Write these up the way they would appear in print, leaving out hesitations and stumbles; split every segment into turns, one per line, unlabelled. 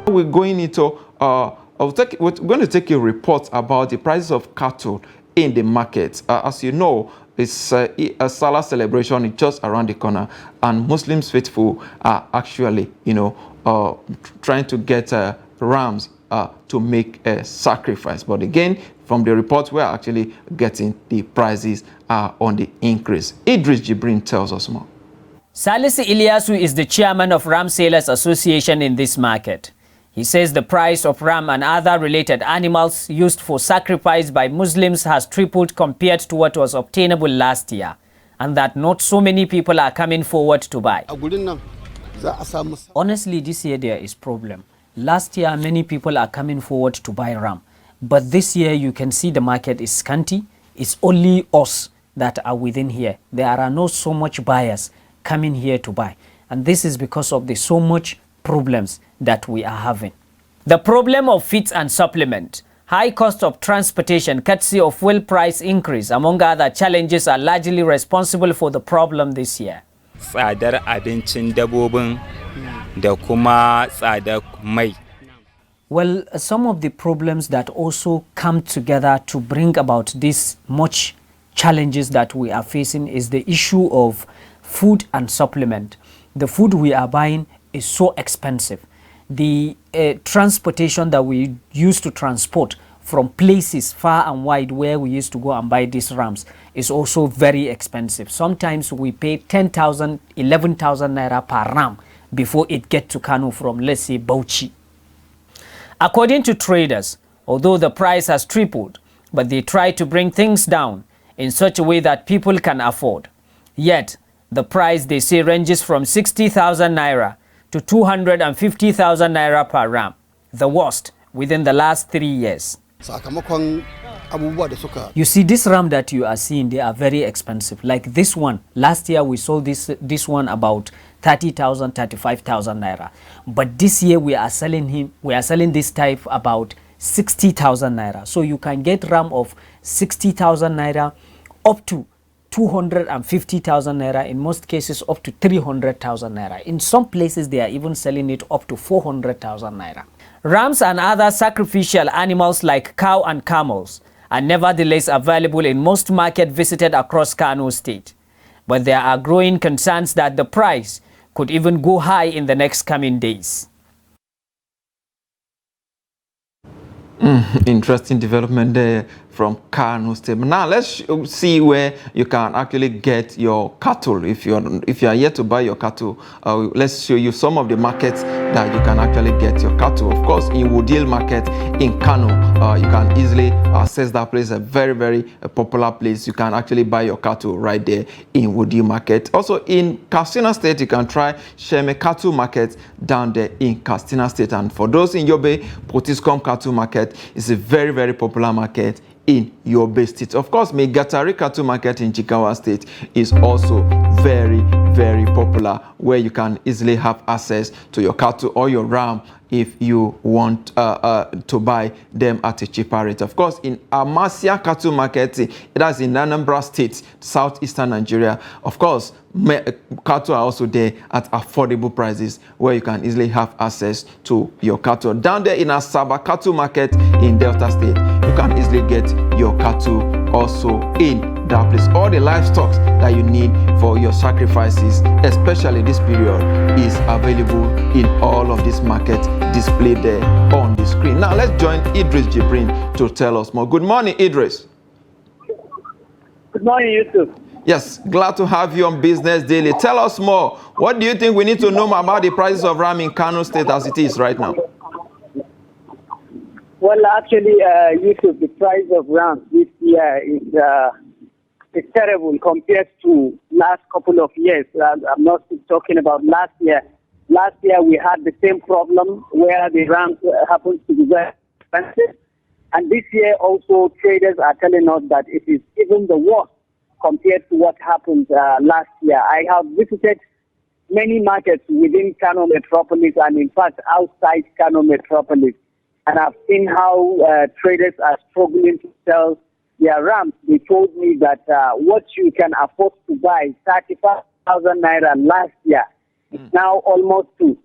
We're going into we're going to take a report about the prices of cattle in the market. As you know, it's a Salah celebration is just around the corner, and Muslims faithful are actually, trying to get rams to make a sacrifice. But again, from the report, we're actually getting the prices on the increase. Idris Jibrin tells us more.
Salisu Ilyasu is the chairman of Ram Sellers Association in this market. He says the price of ram and other related animals used for sacrifice by Muslims has tripled compared to what was obtainable last year, and that not so many people are coming forward to buy. Honestly, this year there is problem. Last year, many people are coming forward to buy ram, but this year you can see the market is scanty. It's only us that are within here. There are not so much buyers coming here to buy, and this is because of the so much problems that we are having. The problem of feeds and supplement, high cost of transportation, courtesy of fuel price increase, among other challenges, are largely responsible for the problem this year.
Tsadar abincin dabbobin da kuma tsadar mai.
Well, some of the problems that also come together to bring about this much challenges that we are facing is the issue of food and supplement. The food we are buying is so expensive. The transportation that we used to transport from places far and wide where we used to go and buy these rams is also very expensive. Sometimes we pay 10,000, 11,000 naira per ram before it gets to Kano from, let's say, Bauchi. According to traders, although the price has tripled, but they try to bring things down in such a way that people can afford. Yet, the price, they say, ranges from 60,000 naira to 250,000 naira per ram, the worst within the last 3 years. You see, this ram that you are seeing, they are very expensive. Like this one, last year we sold this one about 30,000, 35,000 naira. But this year we are selling this type about 60,000 naira. So you can get ram of 60,000 naira up to 250,000 naira, in most cases up to 300,000 naira. In some places they are even selling it up to 400,000 naira. Rams and other sacrificial animals like cow and camels are nevertheless available in most markets visited across Kano State. But there are growing concerns that the price could even go high in the next coming days.
Interesting development there from Kano State. Now let's see where you can actually get your cattle. If you are yet to buy your cattle, let's show you some of the markets that you can actually get your cattle. Of course, in EID-EL market in Kano, you can easily access that place. A very, very popular place. You can actually buy your cattle right there in EID-EL market. Also in Katsina State, you can try Sheme Cattle Market down there in Katsina State. And for those in Yobe, Potiskum Cattle Market is a very, very popular market in Yobe State. Of course, Megatari Cattle Market in Jigawa State is also very, very popular, where you can easily have access to your cattle or your ram if you want to buy them at a cheaper rate. Of course, in Amasia Cattle Market, that's in Anambra State, southeastern Nigeria. Of course, cattle are also there at affordable prices, where you can easily have access to your cattle. Down there in Asaba Cattle Market in Delta State, you can easily get your cattle also in that place. All the livestock that you need for your sacrifices, especially this period, is available in all of these markets displayed there on the screen. Now let's join Idris Jibrin to tell us more. Good morning, Idris.
Good morning, Yusuf.
Yes, glad to have you on Business Daily. Tell us more. What do you think we need to know about the prices of ram in Kano State as it is right now?
Well, actually, Yusuf, the price of ram this year is terrible compared to last couple of years. I'm not talking about last year. Last year we had the same problem where the rams happens to be very expensive. And this year also traders are telling us that it is even the worst compared to what happened last year. I have visited many markets within Kano Metropolis and in fact outside Kano Metropolis. And I've seen how traders are struggling to sell their rams. They told me that what you can afford to buy, 35,000 naira last year, is now almost to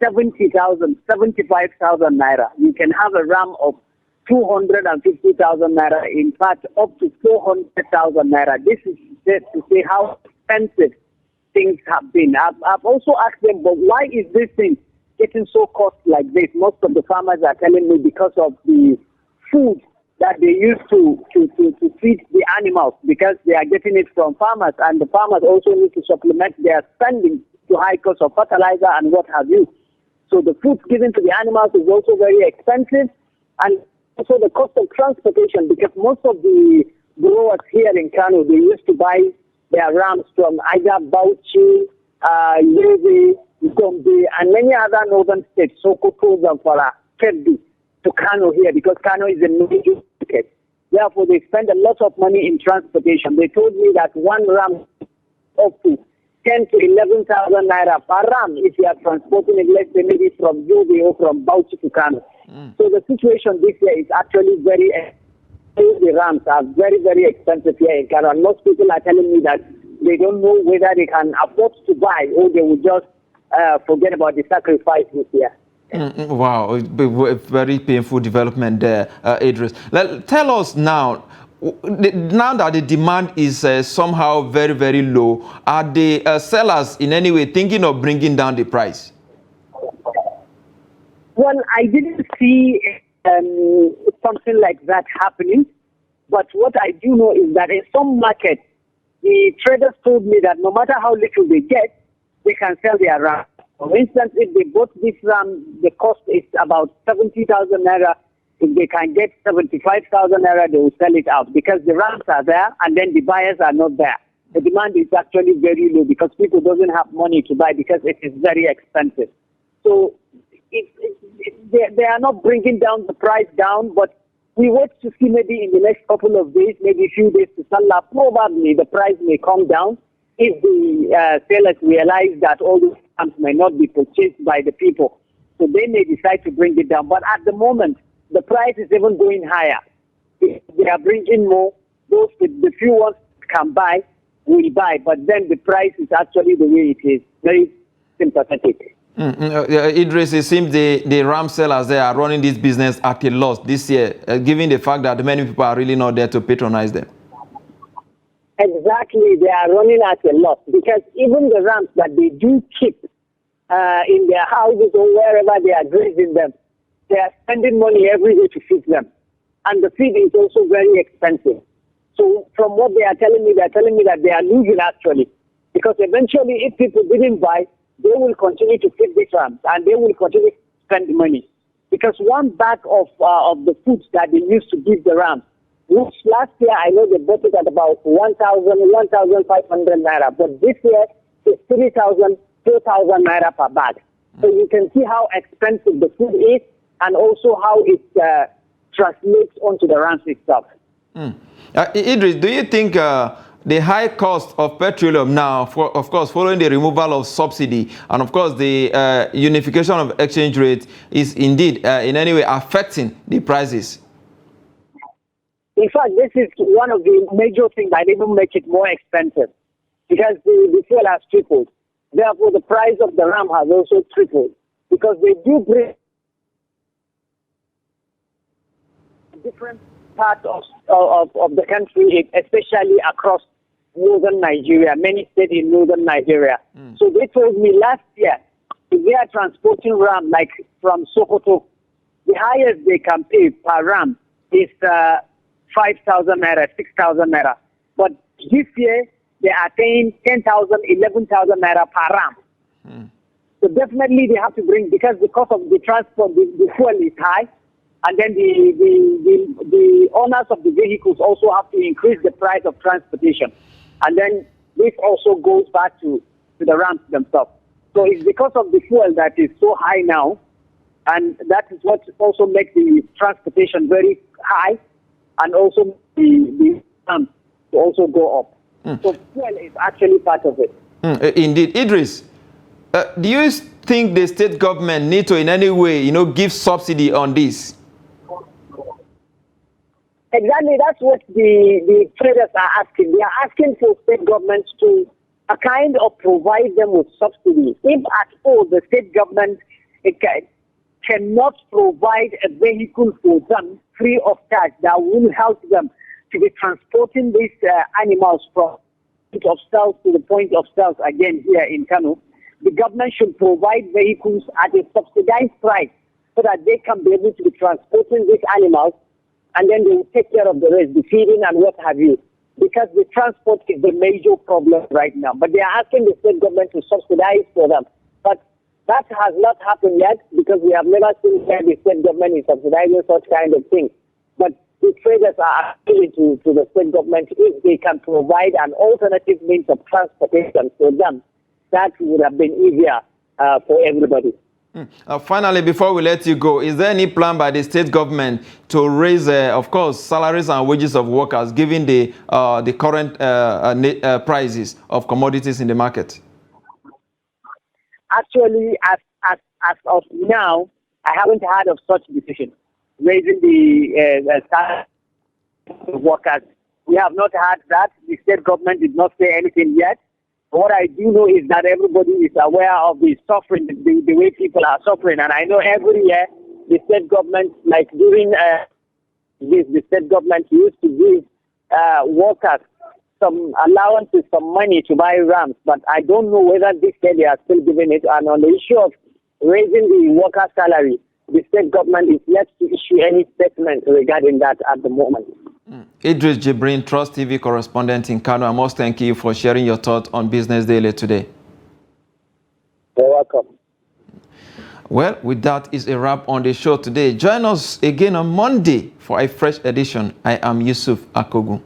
70,000, 75,000 naira. You can have a ram of 250,000 naira, in fact, up to 400,000 naira. This is just to say how expensive things have been. I've also asked them, but why is this thing getting so cost like this? Most of the farmers are telling me because of the food that they use to feed the animals, because they are getting it from farmers, and the farmers also need to supplement their spending to high cost of fertilizer and what have you. So the food given to the animals is also very expensive, and also the cost of transportation, because most of the growers here in Kano, they used to buy their rams from either Bauchi, Yobe, Gombe, and many other northern states, Sokoto, Zamfara, Kebbi, to Kano here, because Kano is a major market. Therefore, they spend a lot of money in transportation. They told me that one ram up to 10 to 11,000 naira per ram if you are transporting it, let's say maybe from Yobe or from Bauchi to Kano. So the situation this year is actually very expensive. The rams are very, very expensive here in Kano. And most people are telling me that they don't know whether they can afford to buy or they will just forget about the sacrifice this year.
Wow, a very painful development there, Idris. Tell us now, now that the demand is somehow very, very low, are the sellers in any way thinking of bringing down the price?
Well, I didn't see something like that happening, but what I do know is that in some markets, the traders told me that no matter how little they get, they can sell their ram. For instance, if they bought this ram, the cost is about 70,000 naira. If they can get 75,000 naira, they will sell it out because the rams are there and then the buyers are not there. The demand is actually very low because people doesn't have money to buy because it is very expensive. So they are not bringing down the price down, but we wait to see maybe in the next couple of days, maybe a few days to Salah, probably the price may come down if the sellers realize that all these rams may not be purchased by the people. So they may decide to bring it down. But at the moment, the price is even going higher. If they are bringing more, those the few ones can buy will buy. But then the price is actually the way it is, very sympathetic.
Idris, it seems the ram sellers there are running this business at a loss this year, given the fact that many people are really not there to patronize them.
Exactly, they are running at a loss because even the rams that they do keep in their houses or wherever they are grazing them, they are spending money every day to feed them. And the feed is also very expensive. So from what they are telling me that they are losing actually. Because eventually if people didn't buy, they will continue to feed these rams and they will continue to spend money. Because one bag of the food that they used to give the rams, which last year I know they bought it at about 1,500 naira. But this year it's 3,000, 4,000 naira per bag. So you can see how expensive the food is and also how it translates onto the rams itself.
Idris, do you think the high cost of petroleum now, of course, following the removal of subsidy, and of course the unification of exchange rate is indeed in any way affecting the prices?
In fact, this is one of the major things that even make it more expensive because the fuel has tripled. Therefore, the price of the ram has also tripled because they do bring different parts of the country, especially across northern Nigeria, many states in northern Nigeria. So they told me last year, if they are transporting ram like from Sokoto, the highest they can pay per ram is 5,000 naira, 6,000 naira. But this year, they are paying 10,000, 11,000 naira per ram. So definitely they have to bring, because the cost of the transport, the fuel is high, and then the owners of the vehicles also have to increase the price of transportation. And then this also goes back to the rams themselves. So it's because of the fuel that is so high now, and that is what also makes the transportation very high, and also the rams to also go up. So fuel is actually part of it.
Indeed. Idris, do you think the state government need to in any way, give subsidy on this?
Exactly, that's what the traders are asking. They are asking for state governments to kind of provide them with subsidies. If at all the state government cannot provide a vehicle for them free of charge that will help them to be transporting these animals from the point of sales to the point of sales again here in Kano. The government should provide vehicles at a subsidized price so that they can be able to be transporting these animals, and then they will take care of the rest, the feeding and what have you. Because the transport is the major problem right now. But they are asking the state government to subsidize for them. But that has not happened yet because we have never seen where the state government is subsidizing such kind of thing. But the traders are appealing to the state government if they can provide an alternative means of transportation for them. That would have been easier for everybody.
Finally, before we let you go, is there any plan by the state government to raise, of course, salaries and wages of workers, given the current prices of commodities in the market?
Actually, as of now, I haven't heard of such decision, raising the salaries of workers. We have not heard that. The state government did not say anything yet. What I do know is that everybody is aware of the suffering, the way people are suffering. And I know every year the state government, like during the state government used to give workers some allowances, some money to buy rams. But I don't know whether this year they are still giving it. And on the issue of raising the worker salary, the state government is yet to issue any statement regarding that at the moment.
Idris Jibrin, Trust TV correspondent in Kano, I must thank you for sharing your thoughts on Business Daily today.
You're welcome.
Well, with that is a wrap on the show today. Join us again on Monday for a fresh edition. I am Yusuf Akogu.